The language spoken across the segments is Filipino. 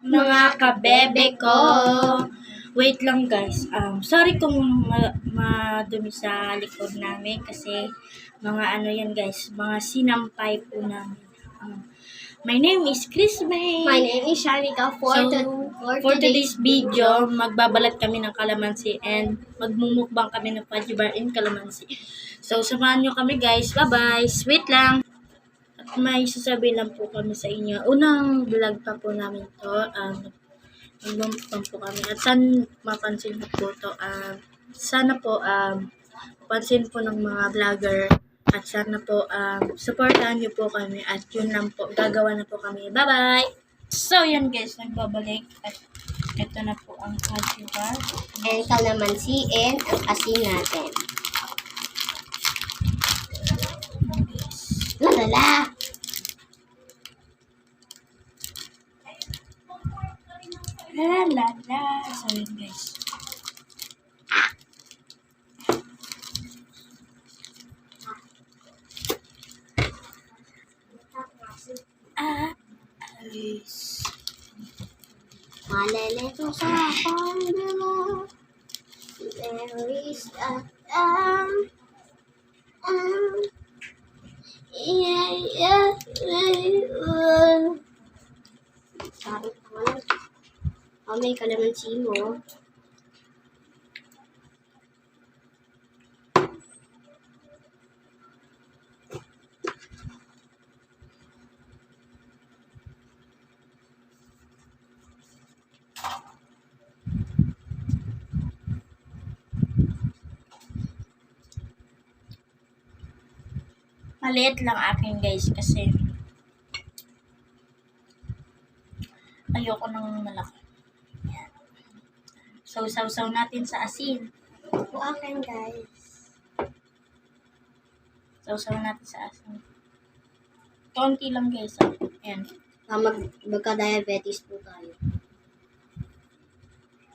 mga kabebe ko. Wait lang guys. Sorry kung madumi sa likod namin kasi mga ano yan guys, mga sinampay po namin. My name is Chris May. My name is Shanika. For today's video, magbabalat kami ng kalamansi and magmumukbang kami ng fudgy bar and kalamansi. So, samahan nyo kami guys. Bye-bye. Sweet lang. At may sasabihin lang po kami sa inyo. Unang vlog pa po namin to. Magmumukbang po kami. At mapansin po to. Sana po pansin po ng mga vlogger. At sana po supportahan niyo po kami. At yun lang po. Gagawa na po kami. Bye-bye! So, yun guys. Nagbabalik. At ito na po ang fudgy bar. And kalamansi and ang asin natin. Lalala! La. So, yun guys. Alis. Maleleto sa panggulo. There is a Sarap naman. May kalamansi mo. Maliit lang akin guys kasi ayoko ng malaki. Yan. So, sausaw natin sa asin. Ito akin, guys. Sausaw natin sa asin. Konti lang guys. Yan. Magka-diabetes po tayo.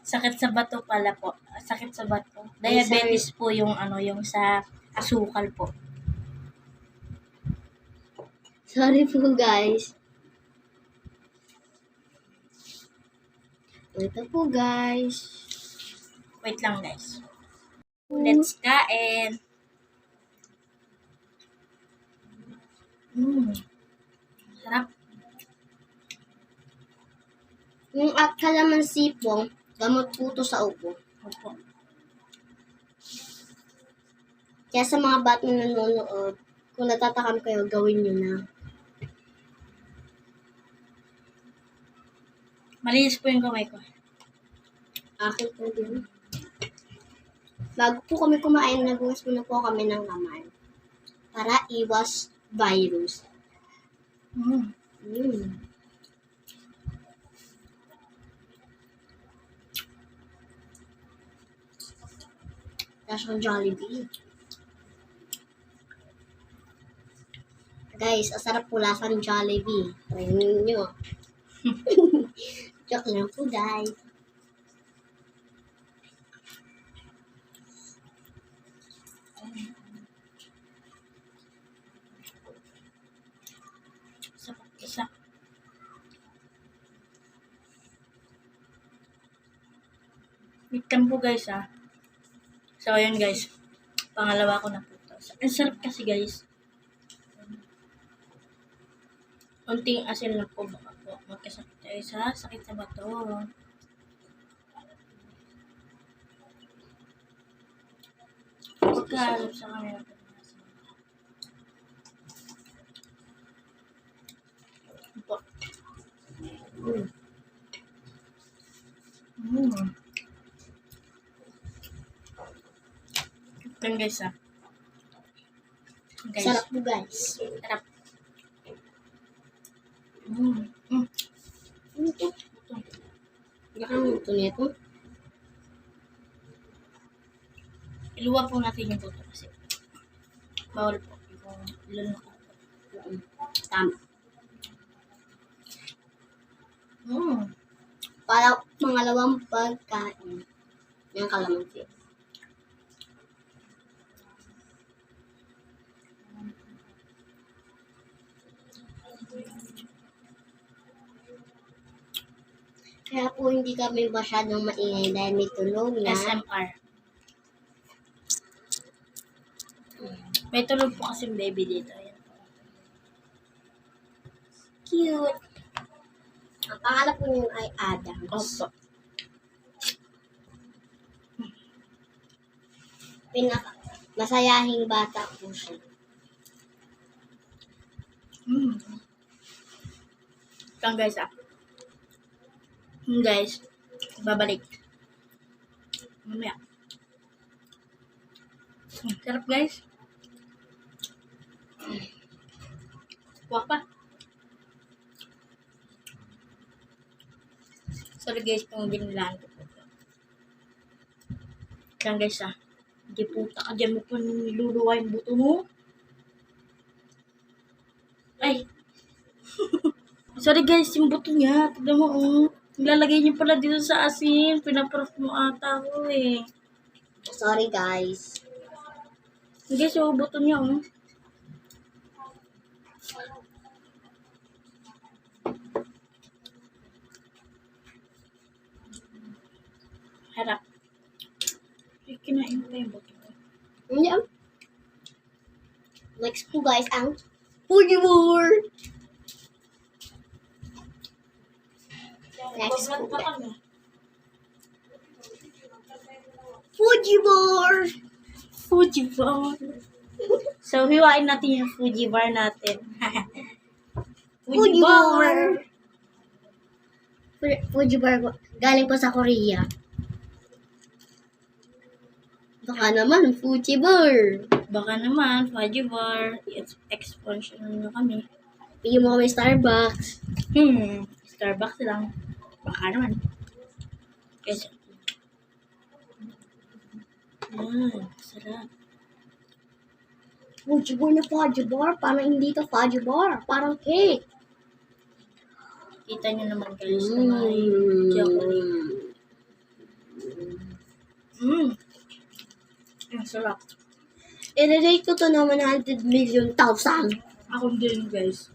Sakit sa bato pala po. Sakit sa bato. Diabetes po yung yung sa asukal po. Sorry po, guys. Ito po, guys. Wait lang guys. Let's kain. Sarap. Yung kalamansi po, gamot po to sa upo. Opo. Kaya sa mga bata na nanonood, kung natatakam kayo, gawin nyo na. Malinis po yung kamay ko. Akin po din. Bago po kami kumain, nagugas muna po kami ng kamay. Para iwas virus. That's on Jollibee. Guys, asarap po lasa ng Jollibee. Try nyo. Joke lang po, guys. Isa. Wait lang po guys So, ayun guys. Pangalawa ko na po ito. Ang sarap kasi guys. Unting asin lang po baka po magkasakit tayo sa sakit sa bato. Pagkaharap sa kamera. Ito. Ito guys Guys. Sarap po, guys. Sarap. Ito. Nakamuto nito. Iluwa po natin yung buto kasi bawal po. Ilan ako. Tama. Mm. Para pangalawang pagkain ng kalamansi. Kaya po hindi kami masyadong maingay dahil may tunog na. SMR. May tulog po kasi baby dito. Ayan. Cute. Ang pangalan po niyo ay Adams. Opo. Masayahing bata po siya. Ito guys guys, babalik. Mamaya. Sarap guys. Kuha pa. Sorry guys kung binilaan ko po. Ito guys Hindi puta ka dyan mo pa niluluwa yung buto mo. Ay. Sorry guys, yung buto niya. Tignan mo Nilalagay niyo pala dito sa asin. Pinaprof mo ata ko eh. Sorry guys. Guys, yung buto niya Harap. Ay, kinain pa yung buto. Hindi Next po guys, ang Fujimur. Next po guys. Fujimur. Fuji bar. So, hiwain natin yung Fuji bar natin. Fuji bar. Fujimur galing po sa Korea. Baka naman, Fujimur. Baka naman, Fuji bar. Expansion na kami. Bigyan mo kami Starbucks. Starbucks lang. Baka naman. Kasi. Sarap. Fujimur na Fujimur. Parang hindi to Fujimur. Parang cake. Kita nyo naman guys na may chocolate. Ang sarap. I-rate ko to na 100 million thousand. Ako din guys.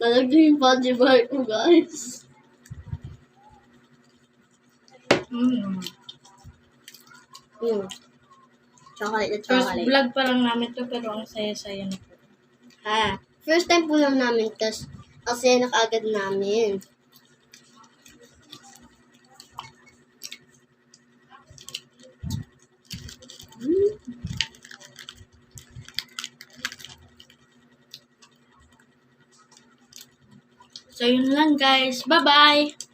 Talaga yung Fujimur ko guys. Chocolate na First chocolate. vlog pa lang namin to pero ang saya-saya na po. First time po lang namin kasi nakaagad namin. So yun lang guys. Bye-bye!